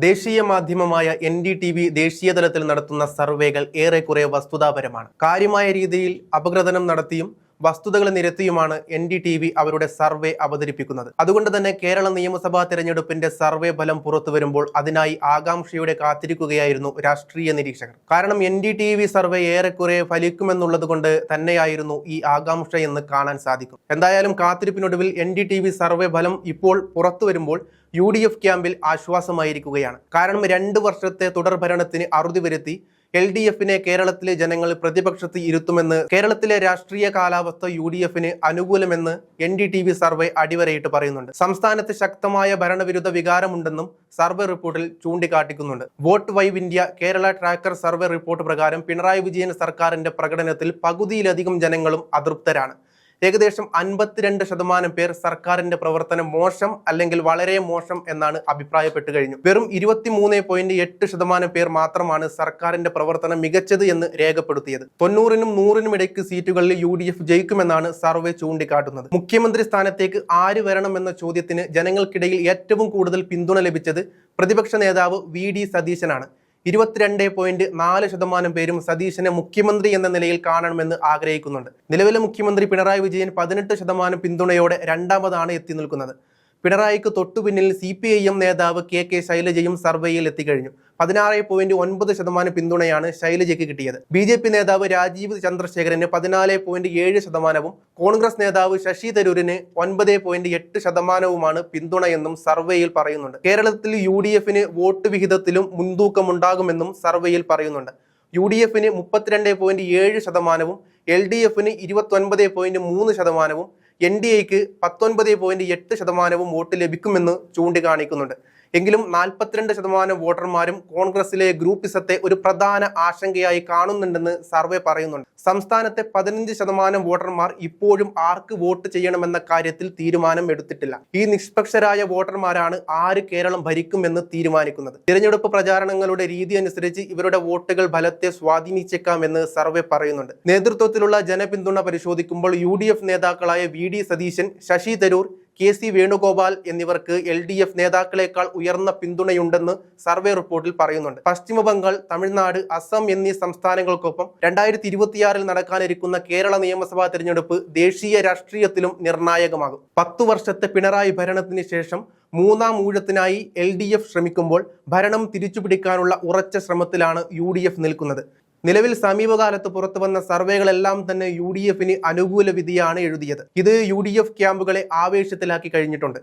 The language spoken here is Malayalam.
ദേശീയ മാധ്യമമായ NDTV ദേശീയ തലത്തിൽ നടത്തുന്ന സർവേകൾ ഏറെക്കുറെ വസ്തുതാപരമാണ്. കാര്യമായ രീതിയിൽ അപഗ്രഥനം നടത്തിയും വസ്തുതകൾ നിരത്തിയുമാണ് NDTV അവരുടെ സർവേ അവതരിപ്പിക്കുന്നത്. അതുകൊണ്ട് തന്നെ കേരള നിയമസഭാ തെരഞ്ഞെടുപ്പിന്റെ സർവേ ഫലം പുറത്തു വരുമ്പോൾ അതിനായി ആകാംക്ഷയോടെ കാത്തിരിക്കുകയായിരുന്നു രാഷ്ട്രീയ നിരീക്ഷകർ. കാരണം NDTV സർവേ ഏറെക്കുറെ ഫലിക്കുമെന്നുള്ളത് കൊണ്ട് തന്നെയായിരുന്നു ഈ ആകാംക്ഷ എന്ന് കാണാൻ സാധിക്കും. എന്തായാലും കാത്തിരിപ്പിനൊടുവിൽ NDTV സർവേ ഫലം ഇപ്പോൾ പുറത്തു വരുമ്പോൾ UDF ക്യാമ്പിൽ ആശ്വാസമായിരിക്കുകയാണ്. കാരണം 2 വർഷത്തെ തുടർഭരണത്തിന് അറുതി വരുത്തി LDFനെ കേരളത്തിലെ ജനങ്ങൾ പ്രതിപക്ഷത്ത് ഇരുത്തുമെന്ന് കേരളത്തിലെ രാഷ്ട്രീയ കാലാവസ്ഥ UDFന് അനുകൂലമെന്ന് NDTV സർവേ അടിവരയിട്ട് പറയുന്നുണ്ട്. സംസ്ഥാനത്ത് ശക്തമായ ഭരണവിരുദ്ധ വികാരമുണ്ടെന്നും സർവേ റിപ്പോർട്ടിൽ ചൂണ്ടിക്കാട്ടിക്കുന്നുണ്ട്. Vote Vibe India Kerala tracker survey report പ്രകാരം പിണറായി വിജയൻ സർക്കാരിന്റെ പ്രകടനത്തിൽ പകുതിയിലധികം ജനങ്ങളും അതൃപ്തരാണ്. ഏകദേശം 52% പേർ സർക്കാരിന്റെ പ്രവർത്തനം മോശം അല്ലെങ്കിൽ വളരെ മോശം എന്നാണ് അഭിപ്രായപ്പെട്ടു കഴിഞ്ഞു. വെറും 23.8% പേർ മാത്രമാണ് സർക്കാരിന്റെ പ്രവർത്തനം മികച്ചത് എന്ന് രേഖപ്പെടുത്തിയത്. 90-നും 100-നും ഇടയ്ക്ക് സീറ്റുകളിൽ UDF ജയിക്കുമെന്നാണ് സർവേ ചൂണ്ടിക്കാട്ടുന്നത്. മുഖ്യമന്ത്രി സ്ഥാനത്തേക്ക് ആര് വരണമെന്ന ചോദ്യത്തിന് ജനങ്ങൾക്കിടയിൽ ഏറ്റവും കൂടുതൽ പിന്തുണ ലഭിച്ചത് പ്രതിപക്ഷ നേതാവ് VD സതീശനാണ്. 22.4% പേരും സതീശനെ മുഖ്യമന്ത്രി എന്ന നിലയിൽ കാണണമെന്ന് ആഗ്രഹിക്കുന്നുണ്ട്. നിലവിലെ മുഖ്യമന്ത്രി പിണറായി വിജയൻ 18% പിന്തുണയോടെ രണ്ടാമതാണ് എത്തി നിൽക്കുന്നത്. പിണറായിക്ക് തൊട്ടുപിന്നിൽ CPIM നേതാവ് KK ശൈലജയും സർവേയിൽ എത്തിക്കഴിഞ്ഞു. 16.9% പിന്തുണയാണ് ശൈലജയ്ക്ക് കിട്ടിയത്. BJP നേതാവ് രാജീവ് ചന്ദ്രശേഖരന് 14.7%, കോൺഗ്രസ് നേതാവ് ശശി തരൂരിന് 9.8%മാണ് പിന്തുണയെന്നും സർവേയിൽ പറയുന്നുണ്ട്. കേരളത്തിൽ UDFന് വോട്ട് വിഹിതത്തിലും മുൻതൂക്കമുണ്ടാകുമെന്നും സർവേയിൽ പറയുന്നുണ്ട്. UDFന് 32.7%, LDFന് 29.3%, NDAക്ക് 19.8% വോട്ട് ലഭിക്കുമെന്ന് ചൂണ്ടിക്കാണിക്കുന്നുണ്ട്. എങ്കിലും 42% വോട്ടർമാരും കോൺഗ്രസിലെ ഗ്രൂപ്പിസത്തെ ഒരു പ്രധാന ആശങ്കയായി കാണുന്നുണ്ടെന്ന് സർവേ പറയുന്നുണ്ട്. സംസ്ഥാനത്തെ 15% വോട്ടർമാർ ഇപ്പോഴും ആർക്ക് വോട്ട് ചെയ്യണമെന്ന കാര്യത്തിൽ തീരുമാനം എടുത്തിട്ടില്ല. ഈ നിഷ്പക്ഷരായ വോട്ടർമാരാണ് ആര് കേരളം ഭരിക്കുമെന്ന് തീരുമാനിക്കുന്നത്. തിരഞ്ഞെടുപ്പ് പ്രചാരണങ്ങളുടെ രീതി അനുസരിച്ച് ഇവരുടെ വോട്ടുകൾ ഫലത്തെ സ്വാധീനിച്ചേക്കാമെന്ന് സർവേ പറയുന്നുണ്ട്. നേതൃത്വത്തിലുള്ള ജനപിന്തുണ പരിശോധിക്കുമ്പോൾ UDF നേതാക്കളായ VD സതീശൻ, ശശി തരൂർ, KC വേണുഗോപാൽ എന്നിവർക്ക് LDF നേതാക്കളെക്കാൾ ഉയർന്ന പിന്തുണയുണ്ടെന്ന് സർവേ റിപ്പോർട്ടിൽ പറയുന്നുണ്ട്. പശ്ചിമ ബംഗാൾ, തമിഴ്നാട്, അസം എന്നീ സംസ്ഥാനങ്ങൾക്കൊപ്പം 2026 നടക്കാനിരിക്കുന്ന കേരള നിയമസഭാ തെരഞ്ഞെടുപ്പ് ദേശീയ രാഷ്ട്രീയത്തിലും നിർണായകമാകും. 10 വർഷത്തെ പിണറായി ഭരണത്തിന് ശേഷം 3ാം ഊഴത്തിനായി LDF ശ്രമിക്കുമ്പോൾ ഭരണം തിരിച്ചുപിടിക്കാനുള്ള ഉറച്ച ശ്രമത്തിലാണ് UDF നിൽക്കുന്നത്. നിലവിൽ സമീപകാലത്ത് പുറത്തു വന്ന സർവേകളെല്ലാം തന്നെ UDFന് അനുകൂല വിധിയാണ് എഴുതിയത്. ഇത് UDF ക്യാമ്പുകളെ ആവേശത്തിലാക്കി കഴിഞ്ഞിട്ടുണ്ട്.